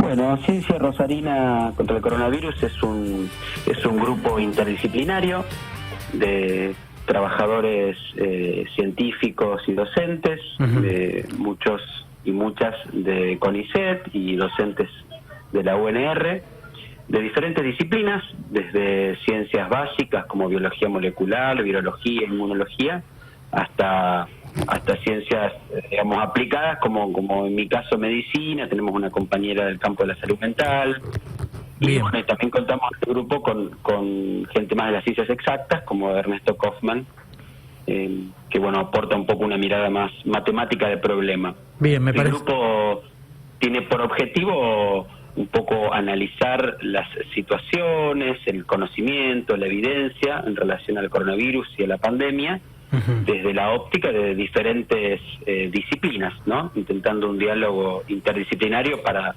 Bueno, Ciencia Rosarina contra el Coronavirus es un grupo interdisciplinario de trabajadores científicos y docentes, muchos y muchas de CONICET y docentes de la UNR, de diferentes disciplinas, desde ciencias básicas como biología molecular, virología, inmunología, hasta ciencias, digamos, aplicadas, como en mi caso medicina. Tenemos una compañera del campo de la salud mental. Y bueno, también contamos en este grupo con gente más de las ciencias exactas, como Ernesto Kaufman, que bueno, aporta un poco una mirada más matemática del problema. Bien, me parece. El grupo tiene por objetivo un poco analizar las situaciones, el conocimiento, la evidencia en relación al coronavirus y a la pandemia, desde la óptica de diferentes disciplinas, ¿no? Intentando un diálogo interdisciplinario para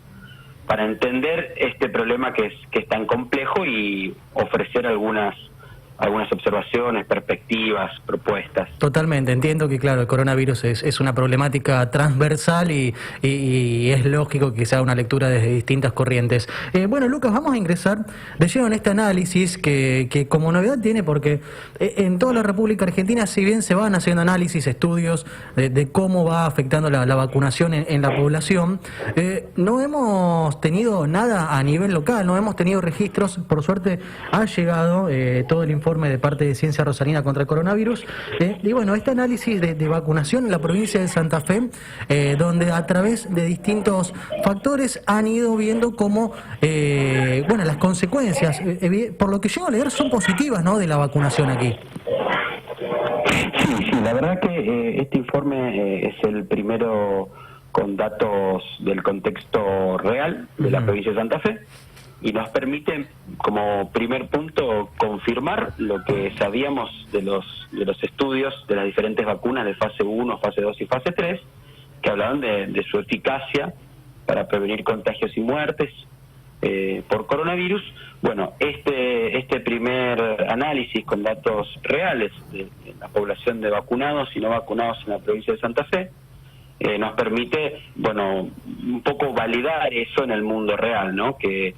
entender este problema que es tan complejo y ofrecer algunas observaciones, perspectivas, propuestas. Totalmente, entiendo que claro, el coronavirus es una problemática transversal y es lógico que se haga una lectura desde distintas corrientes. Bueno, Lucas, vamos a ingresar de lleno en este análisis que como novedad tiene, porque en toda la República Argentina, si bien se van haciendo análisis, estudios de cómo va afectando la vacunación en la población, no hemos tenido nada a nivel local, no hemos tenido registros. Por suerte ha llegado todo el informe de parte de Ciencia Rosarina contra el coronavirus, y bueno, este análisis de vacunación en la provincia de Santa Fe, donde a través de distintos factores han ido viendo cómo, bueno, las consecuencias, por lo que llego a leer, son positivas, ¿no?, de la vacunación aquí. Sí, la verdad que este informe es el primero con datos del contexto real de la provincia de Santa Fe, y nos permite, como primer punto, confirmar lo que sabíamos de los estudios de las diferentes vacunas de fase 1, fase 2 y fase 3, que hablaban de su eficacia para prevenir contagios y muertes por coronavirus. Bueno, este primer análisis con datos reales de la población de vacunados y no vacunados en la provincia de Santa Fe nos permite, bueno, un poco validar eso en el mundo real, ¿no?, que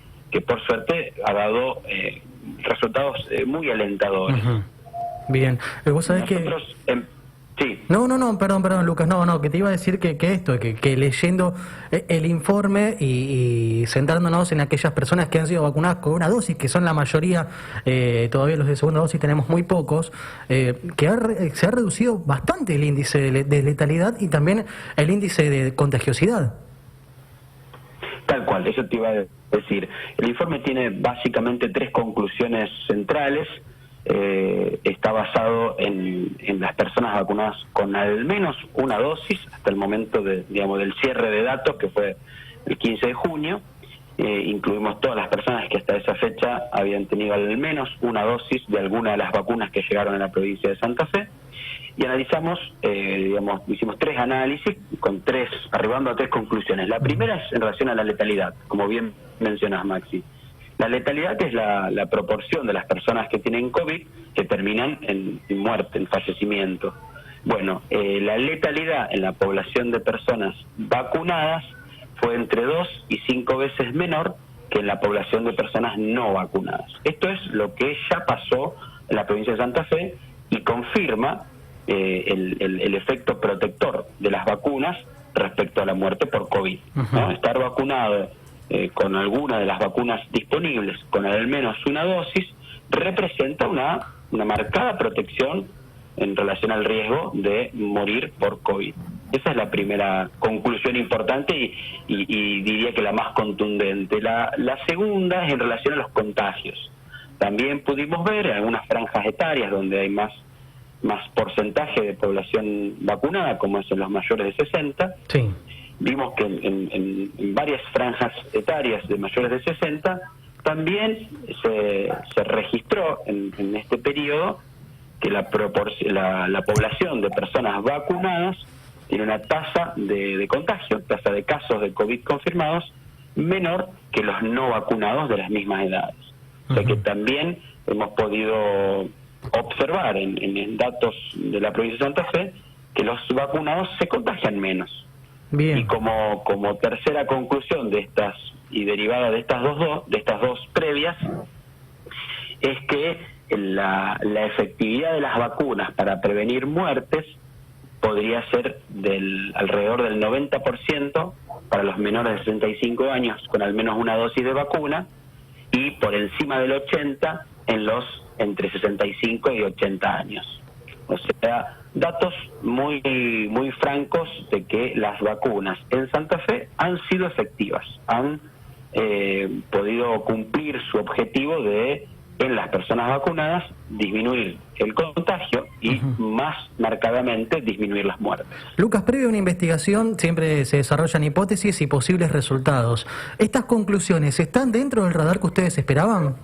por suerte ha dado resultados muy alentadores. Bien, vos sabés nosotros, sí. No, perdón, Lucas, no, que te iba a decir que esto, que leyendo el informe y centrándonos en aquellas personas que han sido vacunadas con una dosis, que son la mayoría, todavía los de segunda dosis tenemos muy pocos, que se ha reducido bastante el índice de letalidad y también el índice de contagiosidad. Tal cual, eso te iba a decir. El informe tiene básicamente tres conclusiones centrales. Está basado en las personas vacunadas con al menos una dosis hasta el momento del cierre de datos, que fue el 15 de junio. Incluimos todas las personas que hasta esa fecha habían tenido al menos una dosis de alguna de las vacunas que llegaron a la provincia de Santa Fe. Y analizamos, hicimos tres análisis arribando a tres conclusiones. La primera es en relación a la letalidad, como bien mencionas, Maxi. La letalidad es la proporción de las personas que tienen COVID que terminan en muerte, en fallecimiento. Bueno, la letalidad en la población de personas vacunadas fue entre 2 y 5 veces menor que en la población de personas no vacunadas. Esto es lo que ya pasó en la provincia de Santa Fe y confirma el efecto protector de las vacunas respecto a la muerte por COVID, ¿no? Estar vacunado con alguna de las vacunas disponibles con al menos una dosis representa una marcada protección en relación al riesgo de morir por COVID. Esa es la primera conclusión importante y diría que la más contundente. La segunda es en relación a los contagios. También pudimos ver en algunas franjas etarias donde hay más porcentaje de población vacunada, como es en los mayores de 60, sí. Vimos que en varias franjas etarias de mayores de 60 también se registró en este periodo que la población de personas vacunadas tiene una tasa de contagio, tasa de casos de COVID confirmados, menor que los no vacunados de las mismas edades. O sea que también hemos podido observar en datos de la provincia de Santa Fe que los vacunados se contagian menos. Bien. Y como tercera conclusión de estas y derivada de estas dos previas, es que la efectividad de las vacunas para prevenir muertes podría ser alrededor del 90% para los menores de 65 años con al menos una dosis de vacuna, y por encima del 80% en los entre 65 y 80 años. O sea, datos muy francos de que las vacunas en Santa Fe han sido efectivas, han podido cumplir su objetivo de, en las personas vacunadas, disminuir el contagio y más marcadamente disminuir las muertes. Lucas, previo a una investigación siempre se desarrollan hipótesis y posibles resultados. ¿Estas conclusiones están dentro del radar que ustedes esperaban?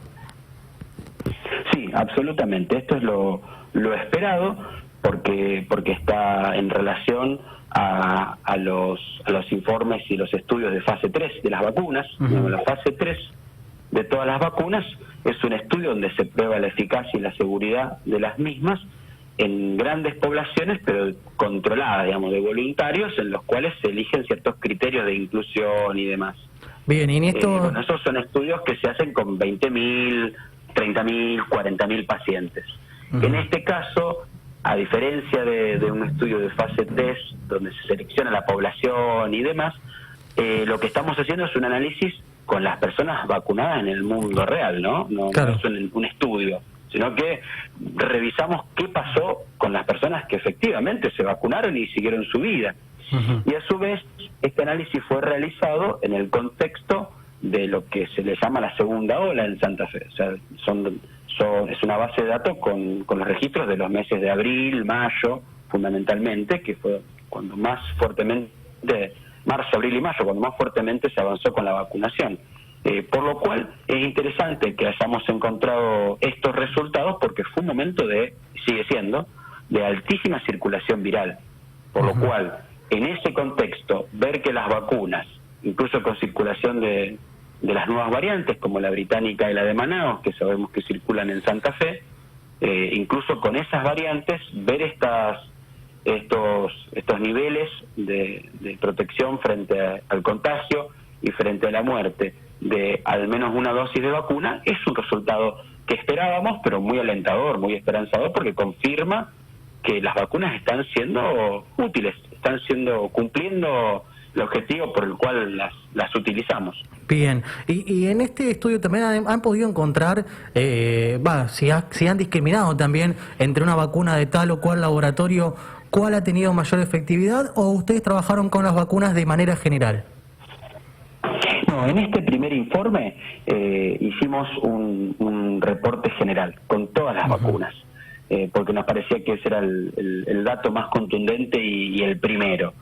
Sí, absolutamente. Esto es lo esperado porque está en relación a los informes y los estudios de fase 3 de las vacunas. La fase 3 de todas las vacunas es un estudio donde se prueba la eficacia y la seguridad de las mismas en grandes poblaciones, pero controladas, digamos, de voluntarios, en los cuales se eligen ciertos criterios de inclusión y demás. Bien, y esto... esos son estudios que se hacen con 20.000, 30.000, 40.000 pacientes. En este caso, a diferencia de un estudio de fase 3, donde se selecciona la población y demás, lo que estamos haciendo es un análisis con las personas vacunadas en el mundo real, ¿no? Claro. No es un estudio, sino que revisamos qué pasó con las personas que efectivamente se vacunaron y siguieron su vida. Y a su vez, este análisis fue realizado en el contexto de lo que se le llama la segunda ola en Santa Fe. O sea, es una base de datos con los registros de los meses de abril, mayo, fundamentalmente, que fue cuando más fuertemente, marzo, abril y mayo, cuando más fuertemente se avanzó con la vacunación. Por lo cual es interesante que hayamos encontrado estos resultados, porque fue un momento sigue siendo, de altísima circulación viral. Por lo cual, en ese contexto, ver que las vacunas, incluso con circulación de las nuevas variantes, como la británica y la de Manaos, que sabemos que circulan en Santa Fe, incluso con esas variantes, ver estos niveles de protección frente al contagio y frente a la muerte de al menos una dosis de vacuna, es un resultado que esperábamos, pero muy alentador, muy esperanzador, porque confirma que las vacunas están siendo útiles, están cumpliendo el objetivo por el cual las utilizamos. Bien, y en este estudio también han podido encontrar, si han discriminado también entre una vacuna de tal o cual laboratorio, ¿cuál ha tenido mayor efectividad, o ustedes trabajaron con las vacunas de manera general? No, en este primer informe hicimos un reporte general con todas las vacunas, porque nos parecía que ese era el dato más contundente y el primero.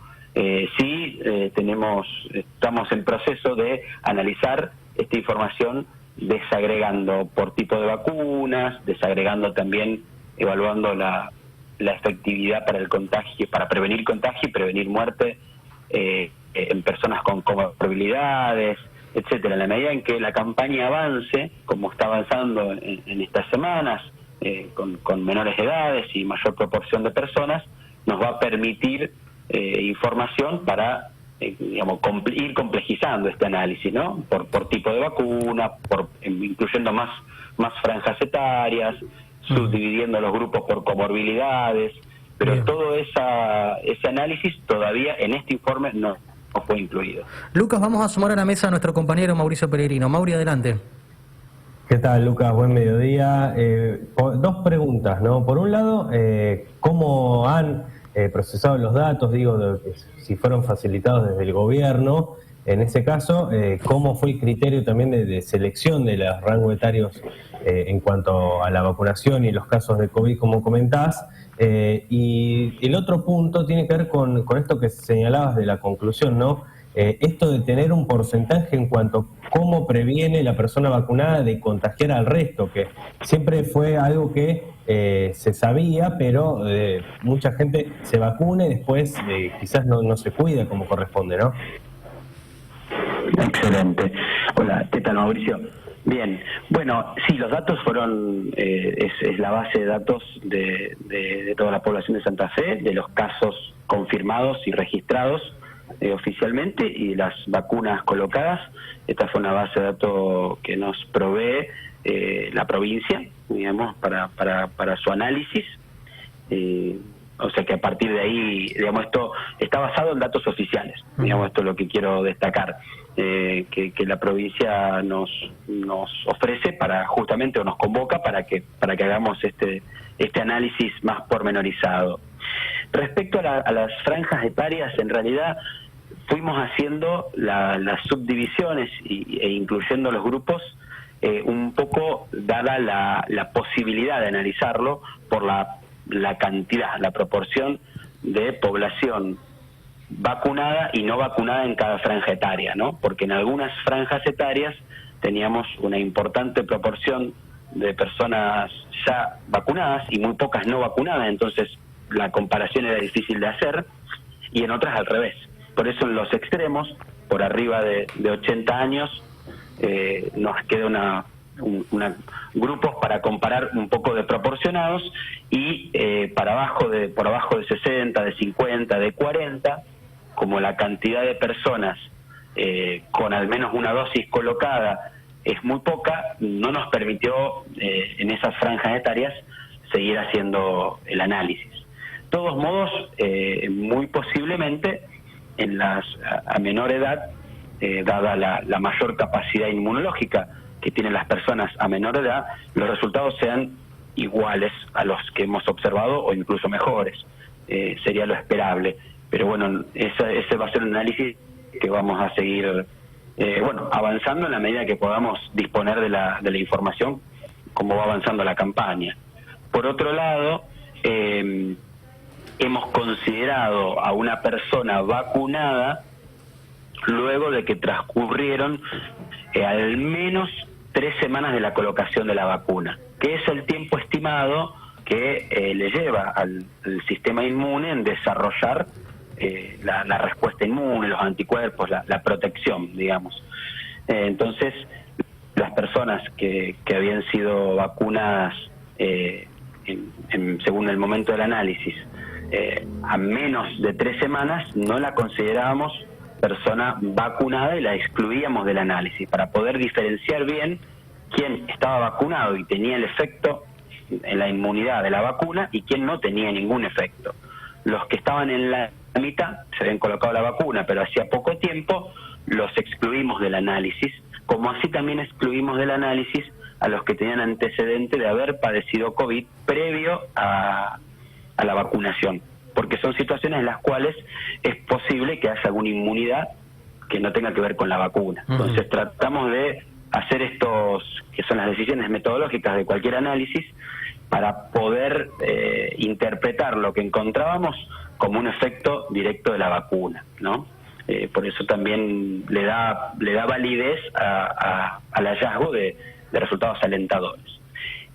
Estamos en proceso de analizar esta información desagregando por tipo de vacunas, desagregando también, evaluando la efectividad para el contagio, para prevenir contagio y prevenir muerte en personas con comorbilidades, etcétera. En la medida en que la campaña avance, como está avanzando en estas semanas, con menores edades y mayor proporción de personas, nos va a permitir información para ir complejizando este análisis, ¿no? Por tipo de vacuna, incluyendo más franjas etarias, subdividiendo los grupos por comorbilidades, pero bien, todo ese análisis todavía en este informe no fue incluido. Lucas, vamos a sumar a la mesa a nuestro compañero Mauricio Peregrino. Mauri, adelante. ¿Qué tal, Lucas? Buen mediodía. Dos preguntas, ¿no? Por un lado, ¿cómo han procesado los datos? Digo, si fueron facilitados desde el gobierno. En ese caso, ¿cómo fue el criterio también de selección de los rangos etarios en cuanto a la vacunación y los casos de COVID, como comentás? Y el otro punto tiene que ver con esto que señalabas de la conclusión, ¿no? Esto de tener un porcentaje en cuanto a cómo previene la persona vacunada de contagiar al resto, que siempre fue algo que se sabía, pero mucha gente se vacuna y después quizás no se cuida como corresponde, ¿no? Excelente. Hola, ¿qué tal, Mauricio? Bien, bueno, sí, los datos fueron, es la base de datos de toda la población de Santa Fe, de los casos confirmados y registrados oficialmente, y las vacunas colocadas. Esta fue una base de datos que nos provee la provincia, digamos, para su análisis. O sea que a partir de ahí, digamos, esto está basado en datos oficiales. Digamos, esto es lo que quiero destacar, que la provincia nos ofrece para justamente, o nos convoca para que hagamos este análisis más pormenorizado. Respecto a las franjas etarias, en realidad fuimos haciendo las subdivisiones e incluyendo los grupos un poco dada la posibilidad de analizarlo por la cantidad, la proporción de población vacunada y no vacunada en cada franja etaria, ¿no? Porque en algunas franjas etarias teníamos una importante proporción de personas ya vacunadas y muy pocas no vacunadas, entonces la comparación era difícil de hacer, y en otras al revés. Por eso en los extremos, por arriba de 80 años, nos queda grupos para comparar un poco de proporcionados, y por abajo de 60, de 50, de 40, como la cantidad de personas con al menos una dosis colocada es muy poca, no nos permitió en esas franjas etarias seguir haciendo el análisis. De todos modos, muy posiblemente a menor edad, dada la mayor capacidad inmunológica que tienen las personas a menor edad, los resultados sean iguales a los que hemos observado o incluso mejores. Sería lo esperable. Pero bueno, ese va a ser un análisis que vamos a seguir avanzando en la medida que podamos disponer de la información, como va avanzando la campaña. Por otro lado, hemos considerado a una persona vacunada luego de que transcurrieron al menos 3 semanas de la colocación de la vacuna, que es el tiempo estimado que le lleva al sistema inmune en desarrollar la respuesta inmune, los anticuerpos, la protección, digamos. Entonces, las personas que habían sido vacunadas según el momento del análisis a menos de 3 semanas, no la considerábamos persona vacunada y la excluíamos del análisis para poder diferenciar bien quién estaba vacunado y tenía el efecto en la inmunidad de la vacuna y quién no tenía ningún efecto. Los que estaban en la mitad se habían colocado la vacuna, pero hacía poco tiempo, los excluimos del análisis, como así también excluimos del análisis a los que tenían antecedente de haber padecido COVID previo a la vacunación, porque son situaciones en las cuales es posible que haya alguna inmunidad que no tenga que ver con la vacuna. Entonces tratamos de hacer que son las decisiones metodológicas de cualquier análisis, para poder interpretar lo que encontrábamos como un efecto directo de la vacuna, ¿no? Por eso también le da validez al hallazgo de resultados alentadores.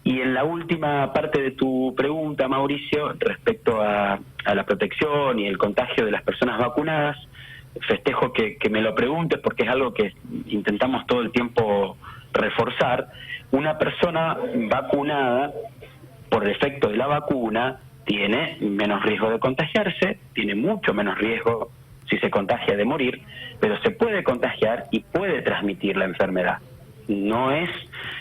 Y en la última parte de tu pregunta, Mauricio, respecto a la protección y el contagio de las personas vacunadas, festejo que me lo preguntes porque es algo que intentamos todo el tiempo reforzar. Una persona vacunada, por efecto de la vacuna, tiene menos riesgo de contagiarse, tiene mucho menos riesgo, si se contagia, de morir, pero se puede contagiar y puede transmitir la enfermedad. No es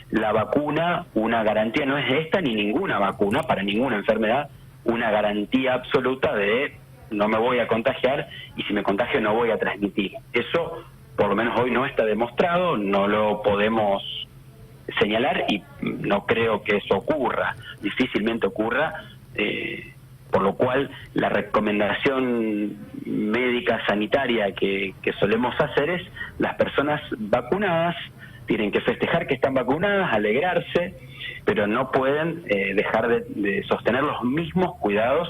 la vacuna una garantía, no es esta ni ninguna vacuna para ninguna enfermedad una garantía absoluta de no me voy a contagiar y si me contagio no voy a transmitir. Eso por lo menos hoy no está demostrado, no lo podemos señalar y no creo que eso ocurra, difícilmente ocurra, por lo cual la recomendación médica sanitaria que solemos hacer es: las personas vacunadas tienen que festejar que están vacunadas, alegrarse, pero no pueden dejar de sostener los mismos cuidados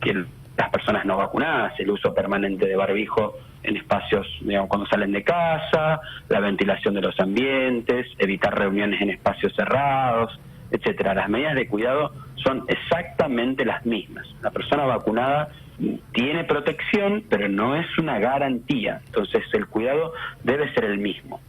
que las personas no vacunadas, el uso permanente de barbijo en espacios, digamos, cuando salen de casa, la ventilación de los ambientes, evitar reuniones en espacios cerrados, etcétera. Las medidas de cuidado son exactamente las mismas. La persona vacunada tiene protección, pero no es una garantía. Entonces el cuidado debe ser el mismo.